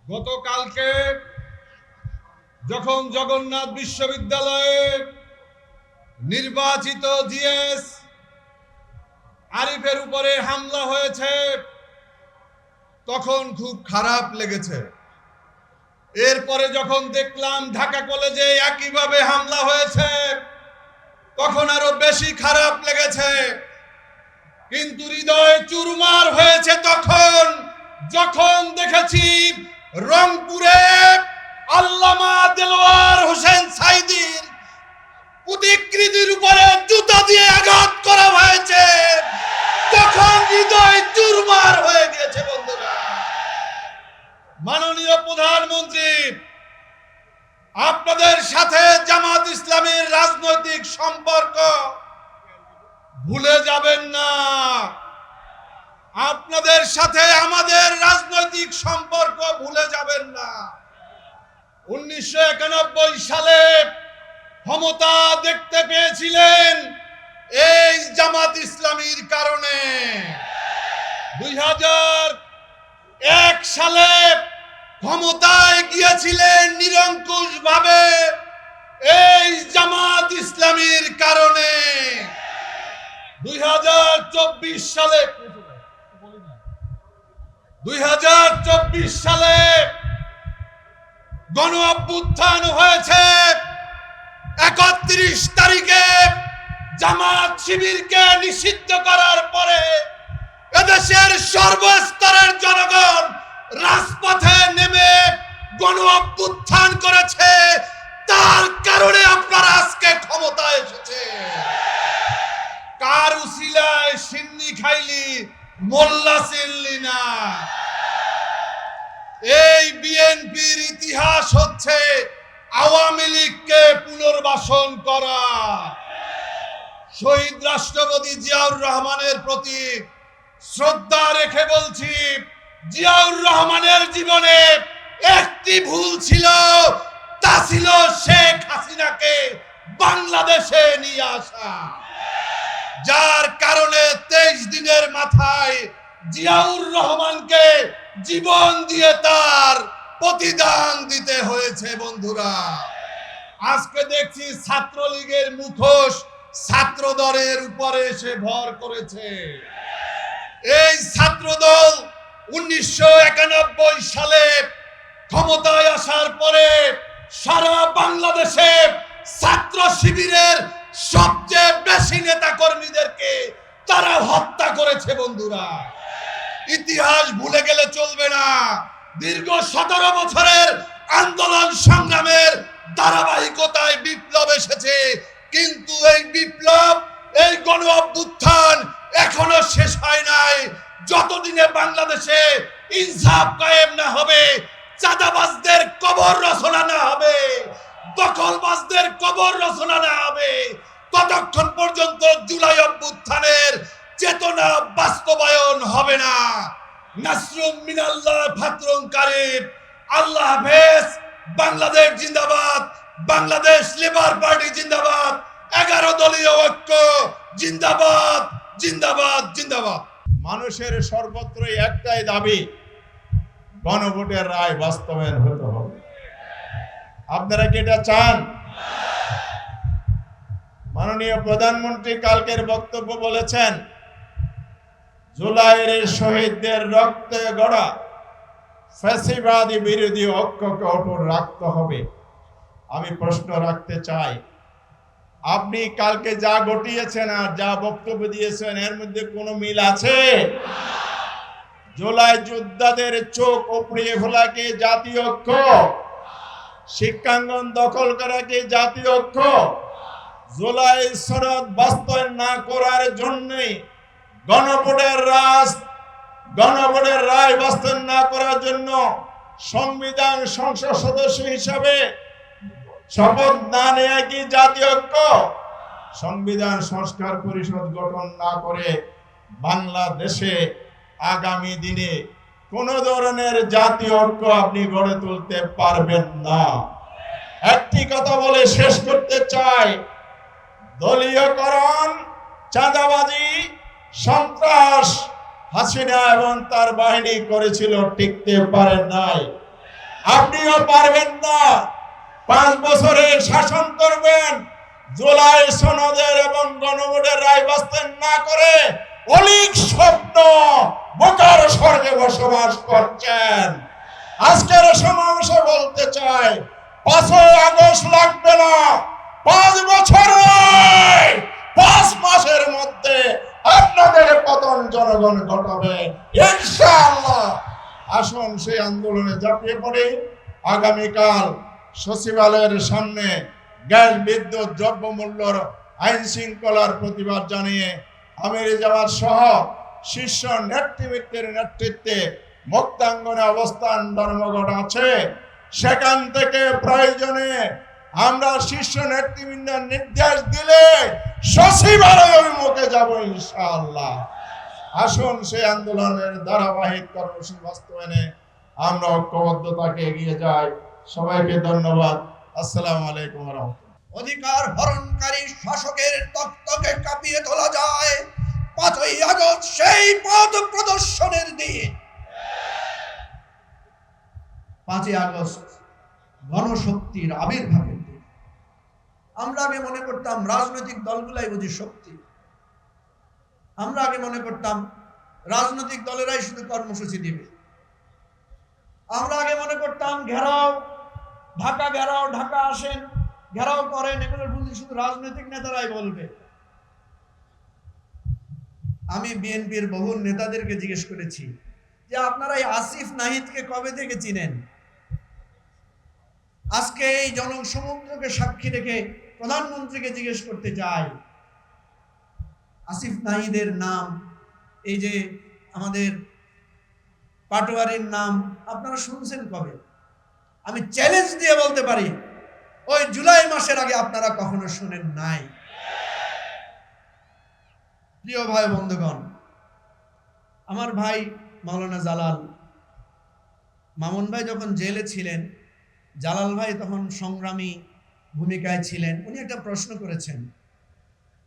গতকালকে যখন জগন্নাথ বিশ্ববিদ্যালয়ে নির্বাচিত জিএস আরিফের উপরে হামলা হয়েছে তখন খুব খারাপ লেগেছে। এরপরে যখন দেখলাম ঢাকা কলেজে একইভাবে হামলা হয়েছে তখন আরো বেশি খারাপ লেগেছে। কিন্তু হৃদয় চুরমার হয়েছে তখন যখন দেখেছি রংপুরে আল্লামা দেলোয়ার হোসেন সাঈদীর প্রতিকৃতির উপরে জুতা দিয়ে আঘাত করা হয়েছে, তখন হৃদয় চুরমার হয়ে গিয়েছে। বন্ধুরা, মাননীয় প্রধানমন্ত্রী, আপনাদের সাথে জামাত ইসলামের রাজনৈতিক সম্পর্ক ভুলে যাবেন না। আপনাদের সাথে আমাদের রাজনৈতিক সম্পর্ক ভুলে যাবেন না। 1991 সালে ক্ষমতা দেখতে পেয়েছিলেন এই জামাত ইসলামীর কারণে। 2001 সালে ক্ষমতায় গিয়েছিলেন নিরঙ্কুশ ভাবে এই জামাত ইসলামীর কারণে। 2024 সালে গণ অভ্যুত্থান হয়েছে। 31 তারিখে জামাত শিবিরকে নিষিদ্ধ করার পরে এদেশের সর্বস্তরের জনগণ রাজপথে নেমে গণ অভ্যুত্থান করেছে। তার কারণে আপনারা আজকে ক্ষমতায় এসেছে। কার উসিলায় সিন্নি খাইলি মোল্লা চিনলি না। এই বিএনপির ইতিহাস হচ্ছে আওয়ামী লীগকে পুনর্বাসন করা। শহীদ রাষ্ট্রপতি জিয়াউর রহমানের প্রতি শ্রদ্ধা রেখে বলছি, জিয়াউর রহমানের জীবনে একটি ভুল ছিল, তা ছিল শেখ হাসিনাকে বাংলাদেশে নিয়ে আসা। যার কারণে 23 দিনের মাথায় জিয়াউর রহমানকে জীবন দিয়ে তার প্রতিদান দিতে হয়েছে। বন্ধুরা, আজকে দেখছি ছাত্রলীগের মুখোশ ছাত্রদলের উপরে এসে ভর করেছে। এই ছাত্রদল 1991 সালে ক্ষমতায় আসার পরে সারা বাংলাদেশে ছাত্র শিবিরের সবচেয়ে বেশি নেতা কর্মীদেরকে তারা হত্যা করেছে। বন্ধুরা, ইতিহাস ভুলে গেলে চলবে না। দীর্ঘ 17 বছরের আন্দোলন সংগ্রামের ধারাবাহিকতায় বিপ্লব এসেছে, কিন্তু এই বিপ্লব, এই গণ অভ্যুত্থান এখনো শেষ হয় নাই। যতদিনে বাংলাদেশে ইনসাফ কায়েম না হবে, চাঁদাবাজদের কবর রচনা না হবে, দখলবাজদের কবর রচনা না হবে, ততক্ষণ পর্যন্ত জুলাই অভ্যুত্থানের চেতনা বাস্তবায়ন হবে না। নাসরুম মিনাল্লাহ ফাতরুন কারীব। আল্লাহ হাফেজ। বাংলাদেশ জিন্দাবাদ। বাংলাদেশ লেবার পার্টি জিন্দাবাদ। 11 দলীয় ঐক্য জিন্দাবাদ, জিন্দাবাদ, জিন্দাবাদ। মানুষের সর্বত্রই একটাই দাবি, গণভোটের রায় বাস্তবায়ন হতে হবে। আপনারা কি এটা চান? মাননীয় প্রধানমন্ত্রী কালকের বক্তব্য বলেছেন, জুলাইয়ের শহীদদের রক্তে গড়া ফ্যাসিবাদী বিরোধী ঐক্যকে অটুট রাখতে হবে। আমি প্রশ্ন রাখতে চাই, আপনি কালকে যা ঘটিয়েছেন আর যা বক্তব্য দিয়েছেন এর মধ্যে কোনো মিল আছে? জুলাই যোদ্ধাদের চোখ উপড়িয়ে ফেলা কি জাতীয় ঐক্য? শিক্ষাঙ্গন দখল করা কি জাতীয় ঐক্য? জুলাই সনদ বাস্তবায়ন না করার জন্যই গণভোটের রায় বাস্তবায়ন না করার জন্য সংবিধান সংসদ সদস্য হিসাবে শপথ না নেয়া কি জাতীয় ঐক্য? সংবিধান সংস্কার পরিষদ গঠন না করে বাংলাদেশে আগামী দিনে কোন ধরনের জাতীয় ঐক্য আপনি গড়ে তুলতে পারবেন না। একটি কথা বলে শেষ করতে চাই, দলীয়করণ, চাঁদাবাজি, সন্ত্রাস হাসিনা এবং তার বাহিনী করেছিল, টিকতে পারে নাই। আপনিও পারবেন না। 5 বছরের শাসন করবেন, জুলাই সনদের এবং গণভোটের রায় বাস্তবায়ন না করে অলিক স্বপ্ন বোকার স্বর্গে বসবাস করছেন। আজকের সমাবেশে বলতে চাই, 5 আগস্ট লাগবে না, 5 বছর নয়, 5 মাসের মধ্যে আপনাদের পতন জনগণ ঘটাবে ইনশাআল্লাহ। আসুন সেই আন্দোলনে ঝাঁপিয়ে পড়ি। আগামীকাল সচিবালয়ের সামনে গ্যাস বিদ্যুৎ দ্রব্যমূল্যর আইন শৃঙ্খলার প্রতিবাদ জানিয়ে আমির জামাত সহ শীর্ষ নেতৃবৃন্দের নেতৃত্বে মুক্তাঙ্গনে অবস্থান ধর্মঘট আছে। সেখান থেকে প্রয়োজনে আমরা শীর্ষ নেতৃবৃন্দের নির্দেশ দিলে সচিবালয় অভিমুখে যাব ইনশাআল্লাহ। আসুন সেই আন্দোলনের ধারাবাহিক কর্মসূচি বাস্তবায়নে আমরা ঐক্যবদ্ধতাকে এগিয়ে যাই। সবাইকে ধন্যবাদ। আসসালামু আলাইকুম ওয়া রাহমাতুল্লাহ। অধিকার হরণকারী শাসকের তক্তকে কাঁপিয়ে তোলা যায় 5ই আগস্ট সেই পথ প্রদর্শনের দিন। 5ই আগস্ট গণশক্তির আবির্ভাবের দিন। আমরা আগে মনে করতাম রাজনৈতিক দলগুলাই বুঝি শক্তি। আমরা আগে মনে করতাম রাজনৈতিক দলেরাই শুধু কর্মসূচি দিবে। আমরা আগে মনে করতাম ঘেরাও, ঢাকা ঘেরাও, ঢাকা আসেন, ঘেরাও করেন, এগুলো বুঝি শুধু রাজনৈতিক নেতারাই বলবে। আমি বিএনপির বহু নেতাদেরকে জিজ্ঞেস করেছি যে আপনারা এই আসিফ নাহিদকে কবে থেকে চিনেন? আজকে এই জনসমুদ্রকে সাক্ষী রেখে প্রধানমন্ত্রীকে জিজ্ঞেস করতে চাই, আসিফ নাহিদের নাম, এই যে আমাদের পাটোয়ারির নাম আপনারা শুনছেন কবে? আমি চ্যালেঞ্জ দিয়ে বলতে পারি ওই জুলাই মাসের আগে আপনারা কখনো শুনেন নাই। প্রিয় ভাই বন্ধুগণ, আমার ভাই মাওলানা জালাল, মামুন ভাই যখন জেলে ছিলেন, জালাল ভাই তখন সংগ্রামী ভূমিকায় ছিলেন। উনি একটা প্রশ্ন করেছেন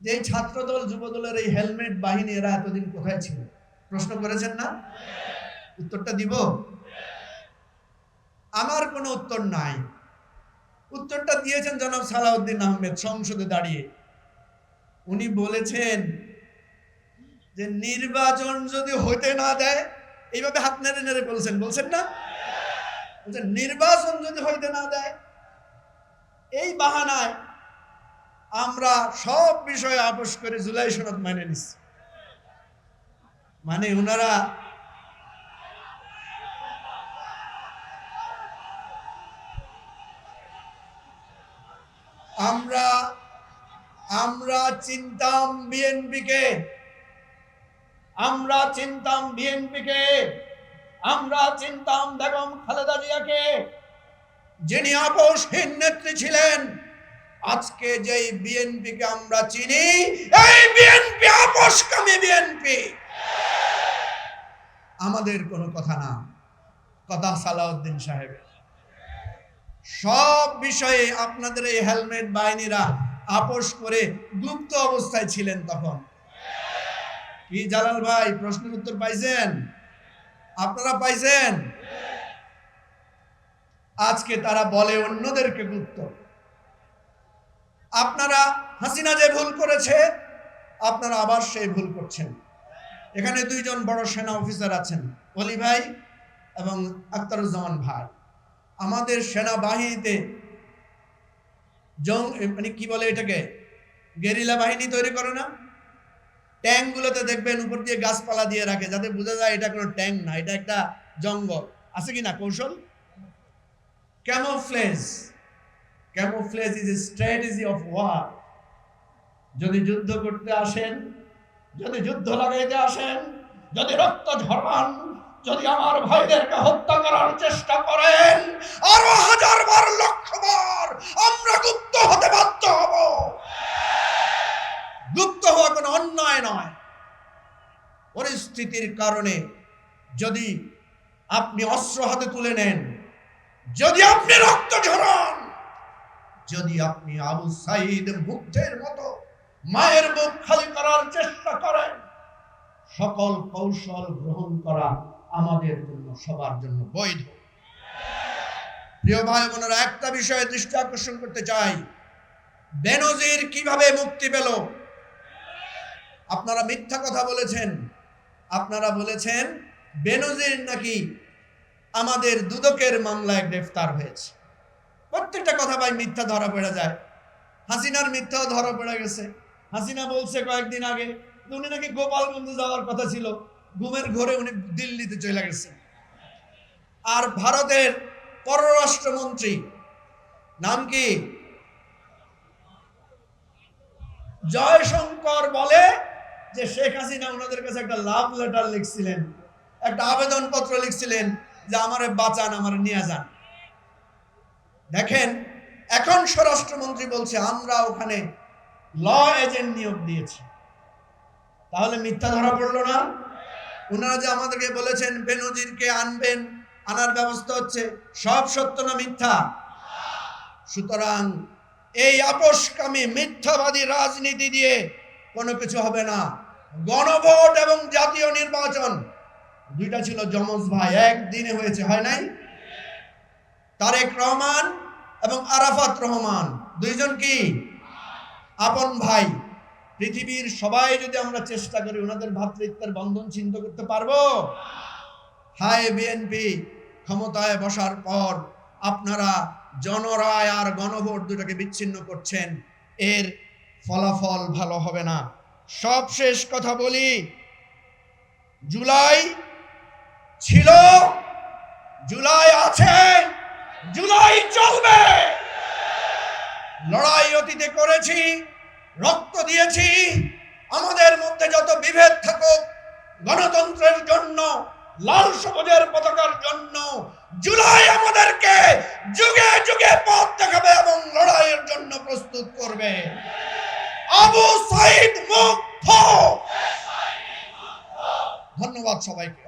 যে এই ছাত্রদল যুবদলের এই হেলমেট বাহিনী এরা এতদিন কোথায় ছিল? প্রশ্ন করেছেন না? উত্তরটা দিব? আমার কোনো উত্তর নাই। উত্তরটা দিয়েছেন জনাব সালাউদ্দিন আহমেদ সংসদে দাঁড়িয়ে। উনি বলেছেন যে নির্বাচন যদি হইতে না দেয়, এইভাবে হাত নেড়ে নেড়ে বলছেন না? বলছেন নির্বাচন যদি হইতে না দেয়, এই বাহানায় আমরা সব বিষয়ে আপোষ করে জুলাই সনদ মেনে নিচ্ছি। মানে ওনারা আমরা চিনতাম বিএনপিকে, আমরা চিনতাম বেগম খালেদা জিয়াকে, যিনি আপোষহীন নেত্রী ছিলেন। আজকে যেই বিএনপিকে আমরা চিনি, এই বিএনপি আপোষকামী বিএনপি। আমাদের কোনো কথা না, কথা সালাউদ্দিন সাহেবের। সব বিষয়ে আপনাদের এই হেলমেট বাহিনীরা আপোষ করে গুপ্ত অবস্থায় ছিলেন তখন। কি জালাল ভাই প্রশ্নের উত্তর পাইছেন? আপনারা পাইছেন? আজকে তারা বলে অন্যদেরকে গুপ্ত। আপনারা হাসিনা যে ভুল করেছে, আপনারা আবার সেই ভুল করছেন। এখানে 2 জন বড় সেনা অফিসার আছেন, অলি ভাই এবং আখতারুজ্জামান ভাই। আমাদের সেনাবাহিনীতে মানে কি বলে এটাকে, গেরিলা বাহিনী তৈরি করে না? ট্যাঙ্কগুলোতে দেখবেন উপর দিয়ে গাছপালা দিয়ে রাখে, যাতে বোঝা যায় এটা কোনো ট্যাঙ্ক না, এটা একটা জঙ্গল। আছে কি না কৌশল? Camouflage is a strategy of war. যদি যুদ্ধ করতে আসেন, যদি যুদ্ধ লাগাইতে আসেন, যদি রক্ত ঝরান, যদি আমার ভাইদেরকে হত্যা করার চেষ্টা করেন, আরো 1000 বার 1,00,000 বার আমরা গুপ্ত হতে বাধ্য হব। গুপ্ত হওয়া কোনো অন্যায় নয়। পরিস্থিতির কারণে যদি আপনি অস্ত্র হাতে তুলে নেন, যদি আপনি রক্ত ঝরান, যদি আপনি আবু সাইদ মুগ্ধের মতো মায়ের বুক খালি করার চেষ্টা করেন, সকল কৌশল গ্রহণ করা আমাদের জন্য, সবার জন্য বৈধ। প্রিয় ভাই বোনেরা, একটা বিষয়ে দৃষ্টি আকর্ষণ করতে চাই। বেনজির কিভাবে মুক্তি পেল? আপনারা মিথ্যা কথা বলেছেন। আপনারা বলেছেন বেনজির নাকি আমাদের দুদকের মামলায় গ্রেফতার হয়েছে। প্রত্যেকটা কথা ভাই মিথ্যা ধরা পড়ে যায়। হাসিনার মিথ্যাও ধরা পড়ে গেছে। হাসিনা বলছে কয়েকদিন আগে উনি নাকি গোপালগঞ্জে যাওয়ার কথা ছিল, ঘুমের ঘোরে উনি দিল্লিতে চলে গেছেন। আর ভারতের পররাষ্ট্রমন্ত্রী নাম কি? জয়শঙ্কর বলে যে শেখ হাসিনা ওনাদের কাছে একটা লাভ লেটার লিখছিলেন, একটা আবেদনপত্র লিখছিলেন যে আমারে বাঁচান, আমারে নিয়ে যান। দেখেন, এখন স্বরাষ্ট্রমন্ত্রী বলছে আমরা ওখানে ল এজেন্ট নিয়োগ দিয়েছি। তাহলে মিথ্যা ধরা পড়লো না? ওনারা যে আমাদেরকে বলেছেন বেনজিরকে আনবেন, আনার ব্যবস্থা হচ্ছে, সব সত্য না মিথ্যা? সুতরাং এই আপোষকামী মিথ্যাবাদী রাজনীতি দিয়ে কোনো কিছু হবে না। গণভোট এবং জাতীয় নির্বাচন দুইটা ছিল যমজ ভাই, একদিনে হয়েছে, হয় নাই? তারেক রহমান এবং আরাফাত রহমান দুইজন কি আপন ভাই। পৃথিবীর সবাই যদি আমরা চেষ্টা করি ওনাদের ভ্রাতৃত্বের বন্ধন ছিন্ন করতে পারবো? হায় বিএনপি ক্ষমতায় বসার পর আপনারা জনরায় আর গণভোট দুটাকে বিচ্ছিন্ন করছেন, এর ফলাফল ভালো হবে না। সব শেষ কথা বলি, জুলাই ছিল, জুলাই আছে, জুলাই চলবে। লড়াই অতীতে করেছি, রক্ত দিয়েছি। আমাদের মধ্যে যত বিভেদ থাকুক, গণতন্ত্রের জন্য, লাল সবুজের পতাকার জন্য জুলাই আমাদেরকে যুগে যুগে পথ দেখাবে এবং লড়াইয়ের জন্য প্রস্তুত করবে। আবু সাইদ মুক্ত। ধন্যবাদ সবাইকে।